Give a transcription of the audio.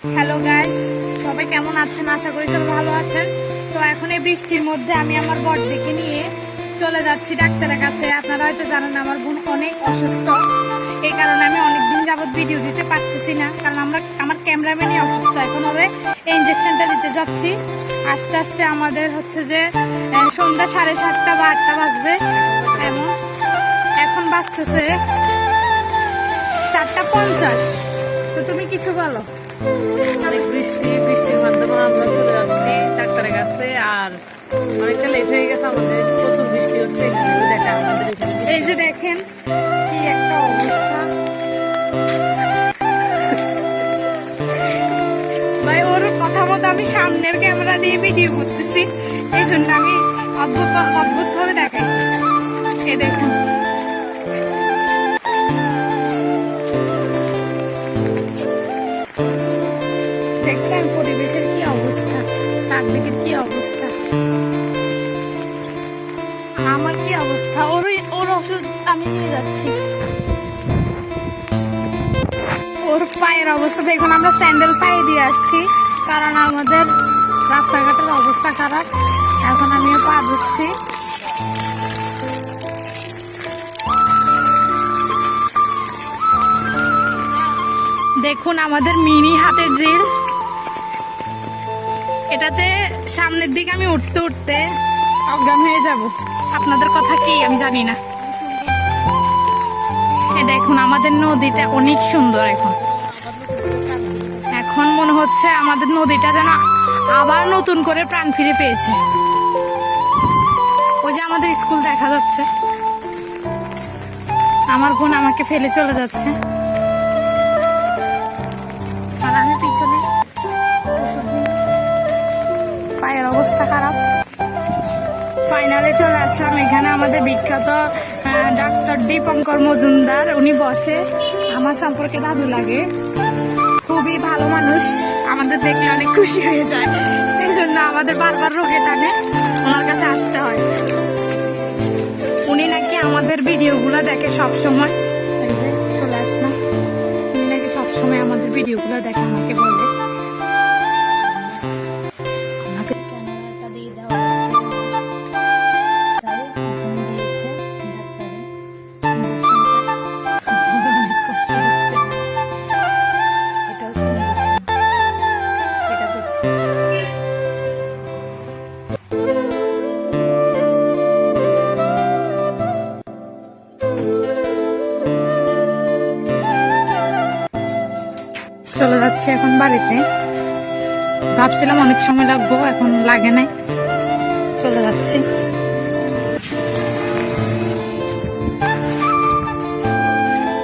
Hello guys, সবাই কেমন আছেন? আশা করি সবাই ভালো আছেন। তো এখন এই বৃষ্টির মধ্যে আমি আমার বড়দিকে নিয়ে চলে যাচ্ছি ডাক্তারের কাছে। আপনারা হয়তো জানেন আমার বোন অনেক অসুস্থ, এই কারণে আমি অনেকদিন যাবত ভিডিও দিতে পারতেছি না, কারণ আমার ক্যামেরাম্যানই অসুস্থ। এখন ওরে এই ইঞ্জেকশনটা দিতে যাচ্ছি। আস্তে আস্তে আমাদের হচ্ছে যে সন্ধ্যা 7:30 বা 8টা বাজবে। এখন বাজতেছে 4:50। তো তুমি কিছু বলো। অনেক বৃষ্টির মাধ্যমে আমরা চলে যাচ্ছি ডাক্তারের কাছে। আর অনেকটা লেট হয়ে গেছে, আমাদের প্রচুর বৃষ্টি হচ্ছে। দেখা আমাদের এই যে দেখেন কি একটা অবস্থা ভাই। ওর কথা মতো আমি সামনের ক্যামেরা দিয়ে ভিডিও করতেছি, এই জন্য আমি অদ্ভুত ভাবে দেখাইছি। এই দেখেন দেখছেন পরিবেশের কি অবস্থা, চারদিকের কি অবস্থা, আমার কি অবস্থা। ওর ওষুধ আমি নিয়ে যাচ্ছি। ওর পায়ের অবস্থা দেখুন, আমরা স্যান্ডেল পায়ে দিয়ে আসছি কারণ আমাদের রাস্তাঘাটের অবস্থা খারাপ। এখন আমিও পা ধুচ্ছি। দেখুন আমাদের মিনি হাতের ঝিল। এটাতে সামনের দিকে আমি উঠতে উঠতে অজ্ঞান হয়ে যাব। আপনাদের কথা কি আমি জানি না। দেখুন আমাদের নদীটা অনেক সুন্দর। এখন মনে হচ্ছে আমাদের নদীটা যেন আবার নতুন করে প্রাণ ফিরে পেয়েছে। ওই যে আমাদের স্কুল দেখা যাচ্ছে। আমার বোন আমাকে ফেলে চলে যাচ্ছে আর আমি পিছনে। পায়ের অবস্থা খারাপ। ফাইনালে চলে আসলাম। এখানে আমাদের বিখ্যাত ডাক্তার দীপঙ্কর মজুমদার, উনি বসে। আমার সম্পর্কে দাদু লাগে, খুবই ভালো মানুষ। আমাদের দেখলে অনেক খুশি হয়ে যায়, এই জন্য আমাদের বারবার রোগে টানে ওনার কাছে আসতে হয়। উনি নাকি আমাদের ভিডিওগুলো দেখে সবসময়। চলে আসলাম। উনি নাকি সবসময় আমাদের ভিডিওগুলো দেখে, আমাকে বলে। চলে যাচ্ছি এখন বাড়িতে। ভাবছিলাম অনেক সময় লাগবো, এখন লাগে নাই। চলে যাচ্ছি।